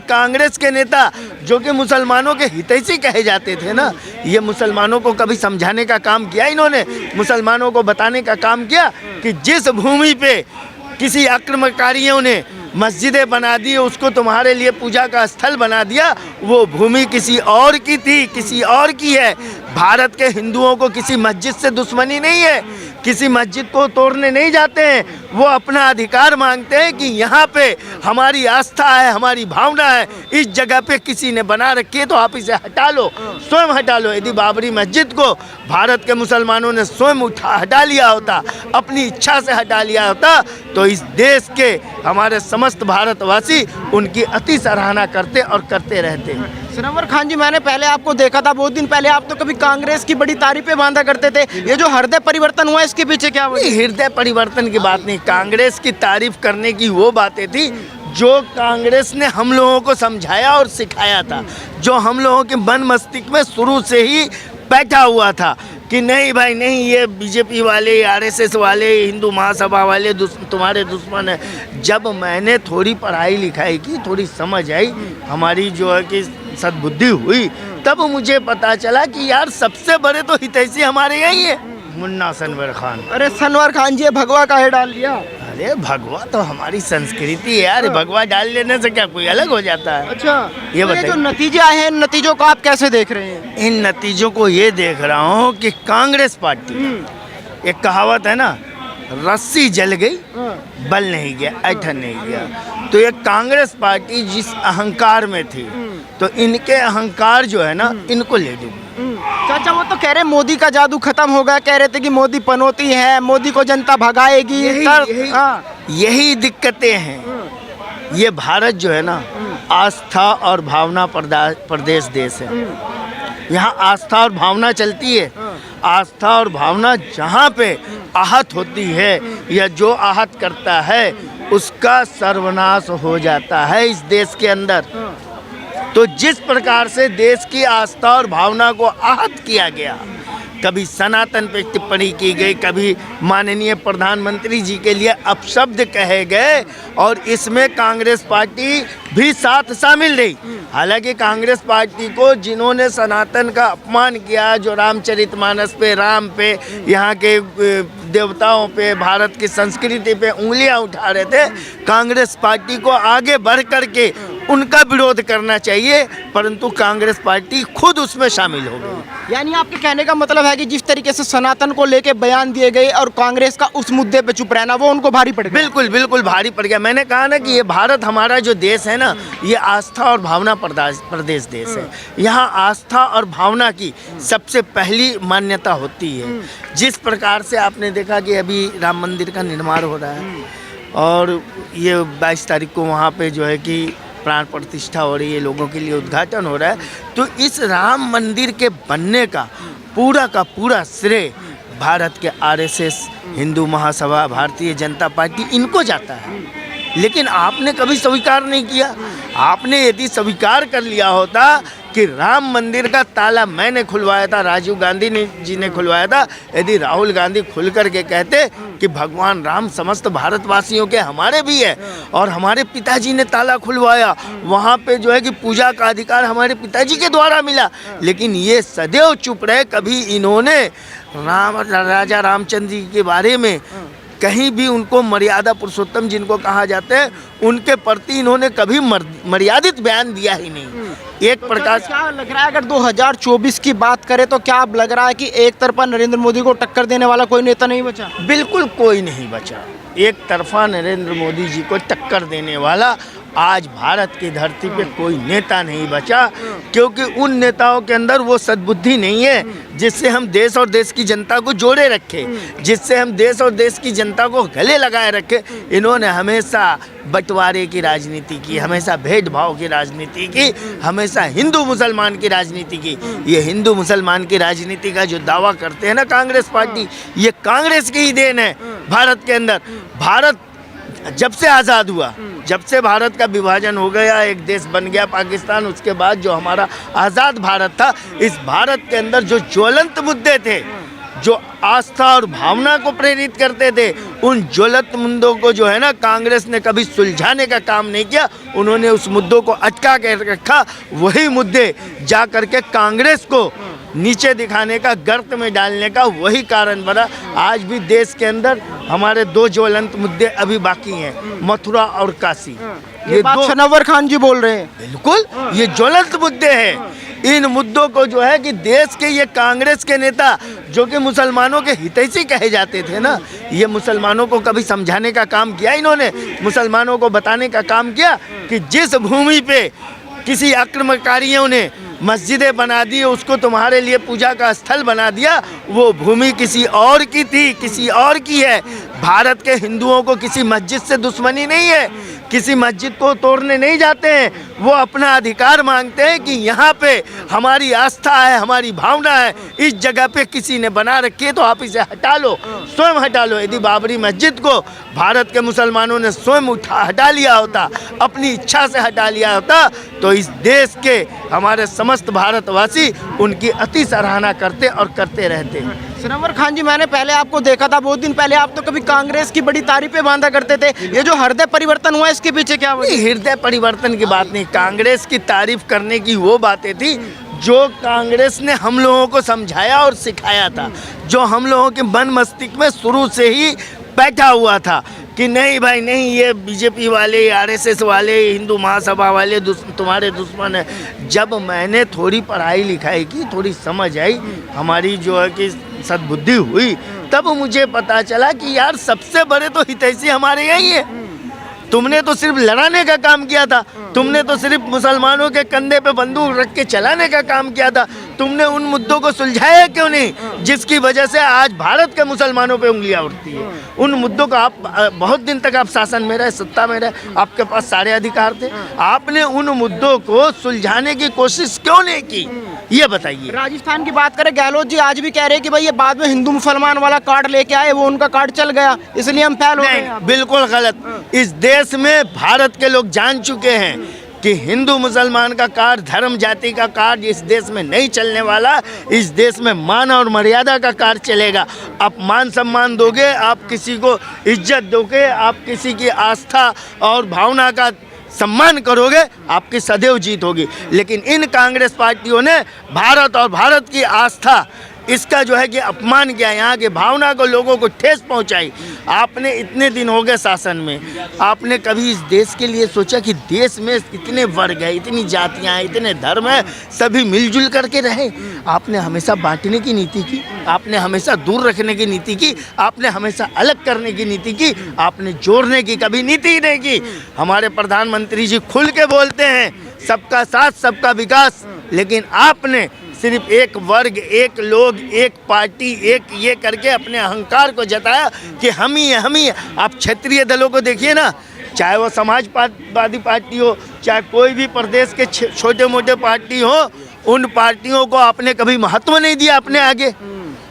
कांग्रेस के नेता जो कि मुसलमानों के हितैषी कहे जाते थे ना, ये मुसलमानों को कभी समझाने का काम किया इन्होंने? मुसलमानों को बताने का काम किया कि जिस भूमि पे किसी आक्रमणकारियों ने मस्जिदें बना दी, उसको तुम्हारे लिए पूजा का स्थल बना दिया, वो भूमि किसी और की थी, किसी और की है। भारत के हिंदुओं को किसी मस्जिद से दुश्मनी नहीं है, किसी मस्जिद को तोड़ने नहीं जाते हैं। वो अपना अधिकार मांगते हैं कि यहाँ पे हमारी आस्था है, हमारी भावना है, इस जगह पे किसी ने बना रखी है तो आप इसे हटा लो, स्वयं हटा लो। यदि बाबरी मस्जिद को भारत के मुसलमानों ने स्वयं हटा लिया होता, अपनी इच्छा से हटा लिया होता, तो इस देश के हमारे समस्त भारतवासी उनकी अति सराहना करते और करते रहते। सनवर खान जी, मैंने पहले आपको देखा था, बहुत दिन पहले आप तो कभी कांग्रेस की बड़ी तारीफें बांधा करते थे। ये जो हृदय परिवर्तन हुआ, इसके पीछे क्या वजह? हृदय परिवर्तन की बात नहीं, कांग्रेस की तारीफ करने की वो बातें थी जो कांग्रेस ने हम लोगों को समझाया और सिखाया था, जो हम लोगों के मन मस्तिष्क में शुरू से ही बैठा हुआ था कि नहीं भाई नहीं, ये बीजेपी वाले, आरएसएस वाले, हिंदू महासभा वाले तुम्हारे दुश्मन है। जब मैंने थोड़ी पढ़ाई लिखाई की, थोड़ी समझ आई, हमारी जो है कि सद्बुद्धि हुई, तब मुझे पता चला कि यार सबसे बड़े तो हितैषी हमारे यही है, मुन्ना सनवर खान। अरे सनवर खान जी, भगवा काहे डाल लिया? अरे भगवा तो हमारी संस्कृति है यार, भगवा डाल लेने से क्या कोई अलग हो जाता है? अच्छा, ये तो बताइए, जो नतीजे आए हैं, इन नतीजों को आप कैसे देख रहे हैं? इन नतीजों को ये देख रहा हूँ कि कांग्रेस पार्टी, एक कहावत है ना, रस्सी जल गई बल नहीं गया, ऐठन नहीं गया। तो ये कांग्रेस पार्टी जिस अहंकार में थी, तो इनके अहंकार जो है ना, इनको ले डूबी। चाचा, वो तो कह रहे मोदी का जादू खत्म हो गया, कह रहे थे कि मोदी पनौती है, मोदी को जनता भगाएगी। यही दिक्कतें हैं। ये भारत जो है ना, आस्था और भावना प्रदेश देश है। यहाँ आस्था और भावना चलती है। आस्था और भावना जहाँ पे आहत होती है या जो आहत करता है, उसका सर्वनाश हो जाता है इस देश के अंदर। तो जिस प्रकार से देश की आस्था और भावना को आहत किया गया, कभी सनातन पे टिप्पणी की गई, कभी माननीय प्रधानमंत्री जी के लिए अपशब्द कहे गए, और इसमें कांग्रेस पार्टी भी साथ शामिल रही। हालांकि कांग्रेस पार्टी को जिन्होंने सनातन का अपमान किया, जो रामचरितमानस पे, राम पे, यहाँ के देवताओं पे, भारत की संस्कृति पे उंगलियां उठा रहे थे, कांग्रेस पार्टी को आगे बढ़ करके उनका विरोध करना चाहिए, परंतु कांग्रेस पार्टी खुद उसमें शामिल हो गई। यानी आपके कहने का मतलब है कि जिस तरीके से सनातन को लेके बयान दिए गए और कांग्रेस का उस मुद्दे पे चुप रहना, वो उनको भारी पड़ गया। बिल्कुल बिल्कुल भारी पड़ गया। मैंने कहा ना कि ये भारत हमारा जो देश है ना, ये आस्था और भावना प्रदेश देश है। यहाँ आस्था और भावना की सबसे पहली मान्यता होती है। जिस प्रकार से आपने देखा कि अभी राम मंदिर का निर्माण हो रहा है और ये 22 तारीख को वहाँ पे जो है कि प्राण प्रतिष्ठा हो रही है, लोगों के लिए उद्घाटन हो रहा है, तो इस राम मंदिर के बनने का पूरा श्रेय भारत के आरएसएस, हिंदू महासभा, भारतीय जनता पार्टी, इनको जाता है। लेकिन आपने कभी स्वीकार नहीं किया। आपने यदि स्वीकार कर लिया होता कि राम मंदिर का ताला मैंने खुलवाया था, राजीव गांधी जी ने खुलवाया था, यदि राहुल गांधी खुल कर के कहते कि भगवान राम समस्त भारतवासियों के हमारे भी है और हमारे पिताजी ने ताला खुलवाया, वहाँ पे जो है कि पूजा का अधिकार हमारे पिताजी के द्वारा मिला, लेकिन ये सदैव चुप रहे। कभी इन्होंने राजा रामचंद्र जी के बारे में कहीं भी उनको मर्यादा पुरुषोत्तम जिनको कहा जाते हैं, उनके प्रति इन्होंने कभी मर्यादित बयान दिया ही नहीं। एक प्रकार से क्या लग रहा है, अगर 2024 की बात करें तो क्या अब लग रहा है कि एक तरफा नरेंद्र मोदी को टक्कर देने वाला कोई नेता नहीं बचा? बिल्कुल कोई नहीं बचा। एक तरफा नरेंद्र मोदी जी को टक्कर देने वाला आज भारत की धरती पे कोई नेता नहीं बचा, क्योंकि उन नेताओं के अंदर वो सद्बुद्धि नहीं है जिससे हम देश और देश की जनता को जोड़े रखे, जिससे हम देश और देश की जनता को गले लगाए रखे। इन्होंने हमेशा बंटवारे की राजनीति की, हमेशा भेदभाव की राजनीति की, हमेशा हिंदू मुसलमान की राजनीति की। ये हिंदू मुसलमान की राजनीति का जो दावा करते हैं ना कांग्रेस पार्टी, ये कांग्रेस की ही देन है भारत के अंदर। भारत जब से आज़ाद हुआ, जब से भारत का विभाजन हो गया, एक देश बन गया पाकिस्तान, उसके बाद जो हमारा आज़ाद भारत था, इस भारत के अंदर जो ज्वलंत मुद्दे थे जो आस्था और भावना को प्रेरित करते थे, उन ज्वलंत मुद्दों को जो है ना कांग्रेस ने कभी सुलझाने का काम नहीं किया। उन्होंने उस मुद्दों को अटका के रखा। वही मुद्दे जा करके कांग्रेस को नीचे दिखाने का, गर्त में डालने का वही कारण बना। आज भी देश के अंदर हमारे दो ज्वलंत मुद्दे अभी बाकी हैं, मथुरा और काशी। ये बात सनवर खान जी बोल रहे हैं। बिल्कुल, ये ज्वलंत मुद्दे हैं। इन मुद्दों को जो है कि देश के ये कांग्रेस के नेता जो कि मुसलमानों के हितैषी कहे जाते थे ना, ये मुसलमानों को कभी समझाने का काम किया इन्होंने? मुसलमानों को बताने का काम किया कि जिस भूमि पे किसी आक्रमणकारियों ने मस्जिदें बना दी, उसको तुम्हारे लिए पूजा का स्थल बना दिया, वो भूमि किसी और की थी, किसी और की है। भारत के हिंदुओं को किसी मस्जिद से दुश्मनी नहीं है, किसी मस्जिद को तोड़ने नहीं जाते हैं। वो अपना अधिकार मांगते हैं कि यहाँ पे हमारी आस्था है, हमारी भावना है, इस जगह पे किसी ने बना रखी है तो आप इसे हटा लो, स्वयं हटा लो। यदि बाबरी मस्जिद को भारत के मुसलमानों ने स्वयं हटा लिया होता, अपनी इच्छा से हटा लिया होता, तो इस देश के हमारे समस्त भारतवासी उनकी अति सराहना करते और करते रहते। सनवर खान जी, मैंने पहले आपको देखा था, बहुत दिन पहले आप तो कभी कांग्रेस की बड़ी तारीफें बांधा करते थे। ये जो हृदय परिवर्तन हुआ इसके पीछे क्या वजह? नहीं, हृदय परिवर्तन की बात नहीं, कांग्रेस की तारीफ करने की वो बातें थी जो कांग्रेस ने हम लोगों को समझाया और सिखाया था, जो हम लोगों के मन मस्तिष्क में शुरू से ही बैठा हुआ था कि नहीं भाई नहीं, ये बीजेपी वाले, आरएसएस वाले, हिंदू महासभा वाले तुम्हारे दुश्मन है। जब मैंने थोड़ी पढ़ाई लिखाई की, थोड़ी समझ आई, हमारी जो है कि सद्बुद्धि हुई, तब मुझे पता चला कि यार सबसे बड़े तो हितैषी हमारे यही है। तुमने तो सिर्फ लड़ाने का काम किया था, तुमने तो सिर्फ मुसलमानों के कंधे पे बंदूक रख के चलाने का काम किया था। तुमने उन मुद्दों को सुलझाया क्यों नहीं, जिसकी वजह से आज भारत के मुसलमानों पे उंगलियां उठती है। उन मुद्दों का आप बहुत दिन तक आप शासन में रहे, सत्ता में रहे, आपके पास सारे अधिकार थे, आपने उन मुद्दों को सुलझाने की कोशिश क्यों नहीं की, ये बताइए। राजस्थान की बात करें, गहलोत जी आज भी कह रहे हैं कि भाई ये बाद में हिंदू मुसलमान वाला कार्ड लेके आए, वो उनका कार्ड चल गया, इसलिए हम फेल हो गए। बिल्कुल गलत। इस देश में भारत के लोग जान चुके हैं कि हिंदू मुसलमान का कार्ड, धर्म जाति का कार्ड इस देश में नहीं चलने वाला। इस देश में मान और मर्यादा का कार्ड चलेगा। आप मान सम्मान दोगे, आप किसी को इज्जत दोगे, आप किसी की आस्था और भावना का सम्मान करोगे, आपकी सदैव जीत होगी। लेकिन इन कांग्रेस पार्टियों ने भारत और भारत की आस्था, इसका जो है कि अपमान किया, यहाँ की भावना को, लोगों को ठेस पहुँचाई। आपने इतने दिन हो गए शासन में, आपने कभी इस देश के लिए सोचा कि देश में इतने वर्ग हैं, इतनी जातियाँ हैं, इतने धर्म हैं, सभी मिलजुल करके रहे? आपने हमेशा बांटने की नीति की, आपने हमेशा दूर रखने की नीति की, आपने हमेशा अलग करने की नीति की, आपने जोड़ने की कभी नीति ही नहीं की। हमारे प्रधानमंत्री जी खुल के बोलते हैं सबका साथ सबका विकास, लेकिन आपने सिर्फ एक वर्ग, एक लोग, एक पार्टी, एक ये करके अपने अहंकार को जताया कि हम ही हैं, हम ही हैं। आप क्षेत्रीय दलों को देखिए ना, चाहे वो समाजवादी पार्टी हो, चाहे कोई भी प्रदेश के छोटे मोटे पार्टी हो, उन पार्टियों को आपने कभी महत्व नहीं दिया अपने आगे।